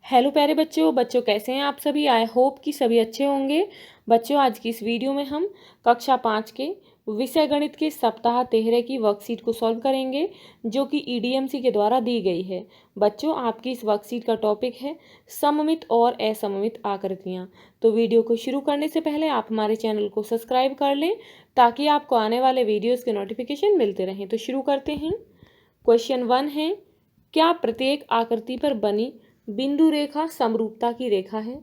Hello प्यारे बच्चों कैसे हैं आप सभी। आई होप कि सभी अच्छे होंगे। बच्चों आज की इस वीडियो में हम कक्षा 5 के विषय गणित के सप्ताह 13 की वर्कशीट को सॉल्व करेंगे जो कि ईडीएमसी के द्वारा दी गई है। बच्चों आपकी इस वर्कशीट का टॉपिक है सममित और असममित आकृतियाँ। तो वीडियो को शुरू करने से पहले आप हमारे चैनल को सब्सक्राइब कर लें ताकि आपको आने वाले वीडियोज़ के नोटिफिकेशन मिलते रहें। तो शुरू करते हैं। क्वेश्चन 1 है, क्या प्रत्येक आकृति पर बनी बिंदु रेखा समरूपता की रेखा है।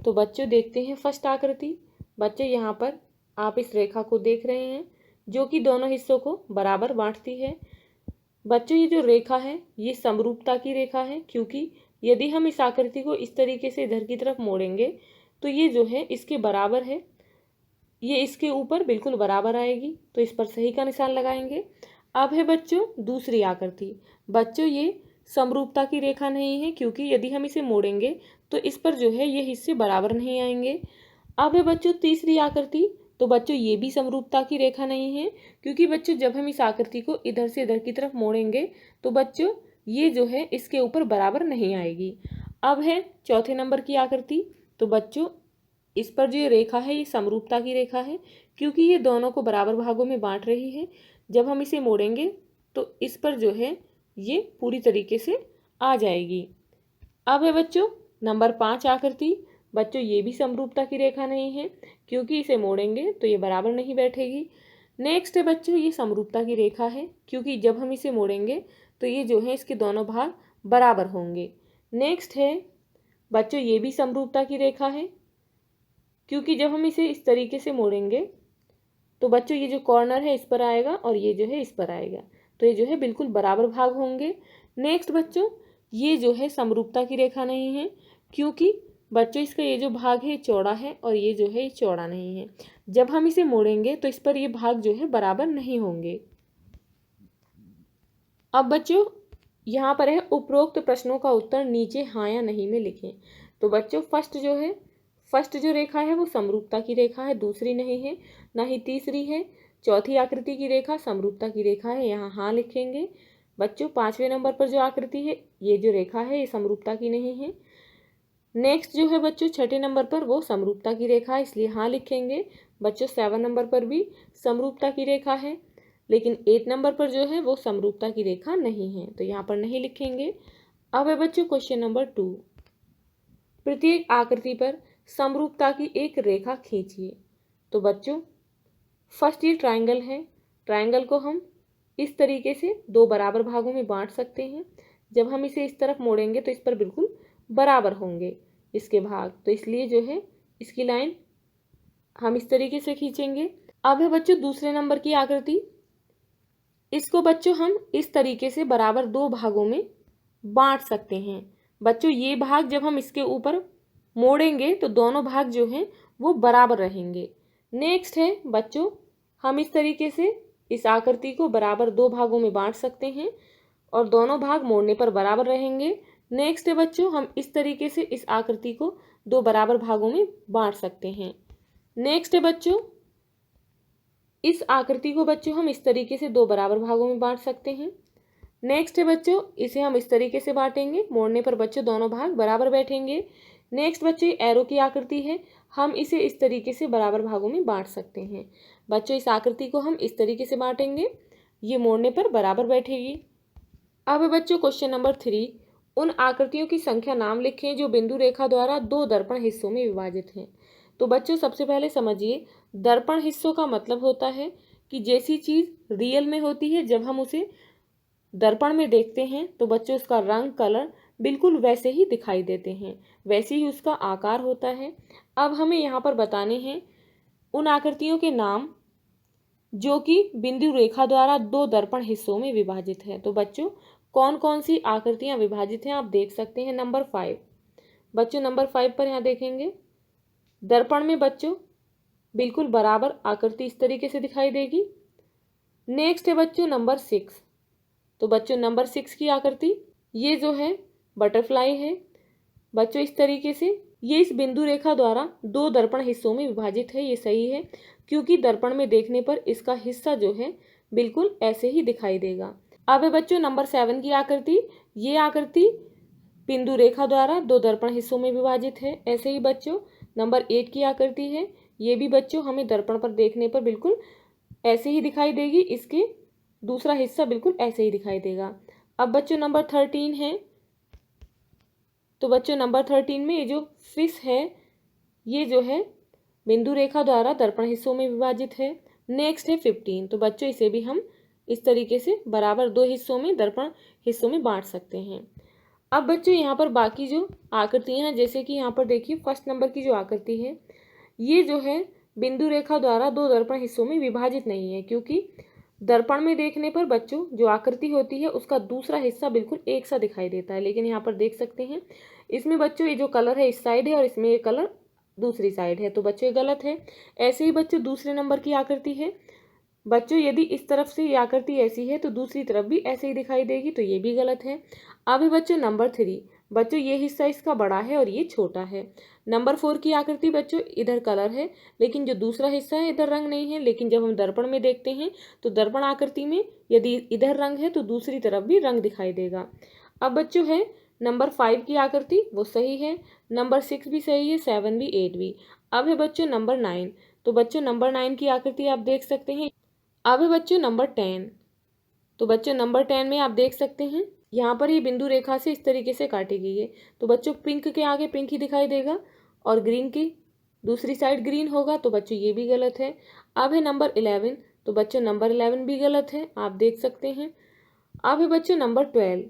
तो बच्चों देखते हैं फर्स्ट आकृति। बच्चों यहाँ पर आप इस रेखा को देख रहे हैं जो कि दोनों हिस्सों को बराबर बांटती है। बच्चों ये जो रेखा है ये समरूपता की रेखा है, क्योंकि यदि हम इस आकृति को इस तरीके से इधर की तरफ मोड़ेंगे तो ये जो है इसके बराबर है, ये इसके ऊपर बिल्कुल बराबर आएगी। तो इस पर सही का निशान लगाएंगे। अब है बच्चों दूसरी आकृति। बच्चों ये समरूपता की रेखा नहीं है, क्योंकि यदि हम इसे मोड़ेंगे तो इस पर जो है ये हिस्से बराबर नहीं आएंगे। अब है बच्चों तीसरी आकृति। तो बच्चों ये भी समरूपता की रेखा नहीं है, क्योंकि बच्चों जब हम इस आकृति को इधर से इधर की तरफ मोड़ेंगे तो बच्चों ये जो है इसके ऊपर बराबर नहीं आएगी। अब है चौथे नंबर की आकृति। तो बच्चों इस पर जो ये रेखा है ये समरूपता की रेखा है, क्योंकि ये दोनों को बराबर भागों में बांट रही है। जब हम इसे मोड़ेंगे तो इस पर जो है ये पूरी तरीके से आ जाएगी। अब है बच्चों नंबर 5 आकृति। बच्चों ये भी समरूपता की रेखा नहीं है, क्योंकि इसे मोड़ेंगे तो ये बराबर नहीं बैठेगी। नेक्स्ट है बच्चों ये समरूपता की रेखा है, क्योंकि जब हम इसे मोड़ेंगे तो ये जो है इसके दोनों भाग बराबर होंगे। नेक्स्ट है बच्चों ये भी समरूपता की रेखा है, क्योंकि जब हम इसे इस तरीके से मोड़ेंगे तो बच्चों ये जो कॉर्नर है इस पर आएगा और ये जो है इस पर आएगा, तो ये जो है बिल्कुल बराबर भाग होंगे। नेक्स्ट बच्चों ये जो है समरूपता की रेखा नहीं है, क्योंकि बच्चों इसका ये जो भाग है चौड़ा है और ये जो है चौड़ा नहीं है। जब हम इसे मोड़ेंगे तो इस पर ये भाग जो है बराबर नहीं होंगे। अब बच्चों यहाँ पर है उपरोक्त प्रश्नों का उत्तर नीचे हाँ या नहीं में लिखें। तो बच्चों फर्स्ट जो रेखा है वो समरूपता की रेखा है, दूसरी नहीं है, ना ही तीसरी है। चौथी आकृति की रेखा समरूपता की रेखा है, यहाँ हाँ लिखेंगे। बच्चों 5वें नंबर पर जो आकृति है ये जो रेखा है ये समरूपता की नहीं है। नेक्स्ट जो है बच्चों 6ठे नंबर पर वो समरूपता की रेखा है, इसलिए हाँ लिखेंगे। बच्चों 7 नंबर पर भी समरूपता की रेखा है, लेकिन 8 नंबर पर जो है वो समरूपता की रेखा नहीं है, तो यहाँ पर नहीं लिखेंगे। अब है बच्चों क्वेश्चन नंबर 2। प्रत्येक आकृति पर समरूपता की एक रेखा खींचिए। तो बच्चों फर्स्ट ये ट्राइंगल है, ट्राइंगल को हम इस तरीके से दो बराबर भागों में बांट सकते हैं। जब हम इसे इस तरफ मोड़ेंगे तो इस पर बिल्कुल बराबर होंगे इसके भाग, तो इसलिए जो है इसकी लाइन हम इस तरीके से खींचेंगे। अब है बच्चों दूसरे नंबर की आकृति। इसको बच्चों हम इस तरीके से बराबर दो भागों में बांट सकते हैं। बच्चों ये भाग जब हम इसके ऊपर मोड़ेंगे तो दोनों भाग जो हैं वो बराबर रहेंगे। नेक्स्ट है बच्चों हम इस तरीके से इस आकृति को बराबर दो भागों में बांट सकते हैं और दोनों भाग मोड़ने पर बराबर रहेंगे। नेक्स्ट है बच्चों हम इस तरीके से इस आकृति को दो बराबर भागों में बांट सकते हैं। नेक्स्ट है बच्चों इस आकृति को बच्चों हम इस तरीके से दो बराबर भागों में बांट सकते हैं। नेक्स्ट है बच्चों इसे हम इस तरीके से बांटेंगे, मोड़ने पर बच्चों दोनों भाग बराबर बैठेंगे। नेक्स्ट बच्चों एरो की आकृति है, हम इसे इस तरीके से बराबर भागों में बांट सकते हैं। बच्चों इस आकृति को हम इस तरीके से बांटेंगे, ये मोड़ने पर बराबर बैठेगी। अब है बच्चों क्वेश्चन नंबर 3। उन आकृतियों की संख्या नाम लिखें जो बिंदु रेखा द्वारा दो दर्पण हिस्सों में विभाजित हैं। तो बच्चों सबसे पहले समझिए दर्पण हिस्सों का मतलब होता है कि जैसी चीज़ रियल में होती है जब हम उसे दर्पण में देखते हैं तो बच्चों उसका रंग कलर बिल्कुल वैसे ही दिखाई देते हैं, वैसे ही उसका आकार होता है। अब हमें यहाँ पर बताने हैं उन आकृतियों के नाम जो कि बिंदु रेखा द्वारा दो दर्पण हिस्सों में विभाजित है। तो बच्चों कौन कौन सी आकृतियाँ विभाजित हैं आप देख सकते हैं। नंबर 5 बच्चों नंबर 5 पर यहाँ देखेंगे दर्पण में बच्चों बिल्कुल बराबर आकृति इस तरीके से दिखाई देगी। नेक्स्ट है बच्चों नंबर 6। तो बच्चों नंबर 6 की आकृति ये जो है बटरफ्लाई है। बच्चों इस तरीके से ये इस बिंदु रेखा द्वारा दो दर्पण हिस्सों में विभाजित है, ये सही है, क्योंकि दर्पण में देखने पर इसका हिस्सा जो है बिल्कुल ऐसे ही दिखाई देगा। अब है बच्चों नंबर 7 की आकृति। ये आकृति बिंदु रेखा द्वारा दो दर्पण हिस्सों में विभाजित है। ऐसे ही बच्चों नंबर 8 की आकृति है, ये भी बच्चों हमें दर्पण पर देखने पर बिल्कुल ऐसे ही दिखाई देगी, इसके दूसरा हिस्सा बिल्कुल ऐसे ही दिखाई देगा। अब बच्चों नंबर 13 है, तो बच्चों नंबर 13 में ये जो फिश है ये जो है बिंदु रेखा द्वारा दर्पण हिस्सों में विभाजित है। नेक्स्ट है 15, तो बच्चों इसे भी हम इस तरीके से बराबर दो हिस्सों में दर्पण हिस्सों में बांट सकते हैं। अब बच्चों यहाँ पर बाकी जो आकृतियां हैं, जैसे कि यहाँ पर देखिए फर्स्ट नंबर की जो आकृति है ये जो है बिंदु रेखा द्वारा दो दर्पण हिस्सों में विभाजित नहीं है, क्योंकि दर्पण में देखने पर बच्चों जो आकृति होती है उसका दूसरा हिस्सा बिल्कुल एक सा दिखाई देता है। लेकिन यहाँ पर देख सकते हैं इसमें बच्चों ये जो कलर है इस साइड है और इसमें ये कलर दूसरी साइड है, तो बच्चों ये गलत है। ऐसे ही बच्चों दूसरे नंबर की आकृति है, बच्चों यदि इस तरफ से ये आकृति ऐसी है तो दूसरी तरफ भी ऐसे ही दिखाई देगी, तो ये भी गलत है। अब है बच्चों नंबर 3, बच्चों ये हिस्सा इसका बड़ा है और ये छोटा है। नंबर 4 की आकृति बच्चों इधर कलर है लेकिन जो दूसरा हिस्सा है इधर रंग नहीं है, लेकिन जब हम दर्पण में देखते हैं तो दर्पण आकृति में यदि इधर रंग है तो दूसरी तरफ भी रंग दिखाई देगा। अब बच्चों है नंबर 5 की आकृति, वो सही है। नंबर 6 भी सही है, 7 भी, 8 भी। अब है बच्चों नंबर 9, तो बच्चों नंबर 9 की आकृति आप देख सकते हैं। अब है बच्चों नंबर 10, तो बच्चों नंबर 10 में आप देख सकते हैं यहाँ पर ये बिंदु रेखा से इस तरीके से काटी गई है, तो बच्चों पिंक के आगे पिंक ही दिखाई देगा और ग्रीन की दूसरी साइड ग्रीन होगा, तो बच्चों ये भी गलत है। अब है नंबर 11, तो बच्चों नंबर 11 भी गलत है, आप देख सकते हैं। अब है बच्चों नंबर 12,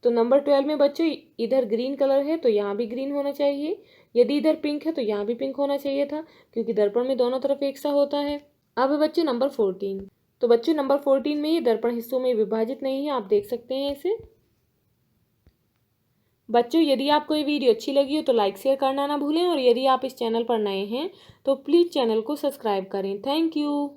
तो नंबर 12 में बच्चों इधर ग्रीन कलर है तो यहाँ भी ग्रीन होना चाहिए, यदि इधर पिंक है तो यहाँ भी पिंक होना चाहिए था, क्योंकि दर्पण में दोनों तरफ एक सा होता है। अब है बच्चों नंबर 14, तो बच्चों नंबर 14 में ये दर्पण हिस्सों में विभाजित नहीं है, आप देख सकते हैं इसे। बच्चों यदि आपको ये वीडियो अच्छी लगी हो तो लाइक शेयर करना ना भूलें, और यदि आप इस चैनल पर नए हैं तो प्लीज़ चैनल को सब्सक्राइब करें। Thank you.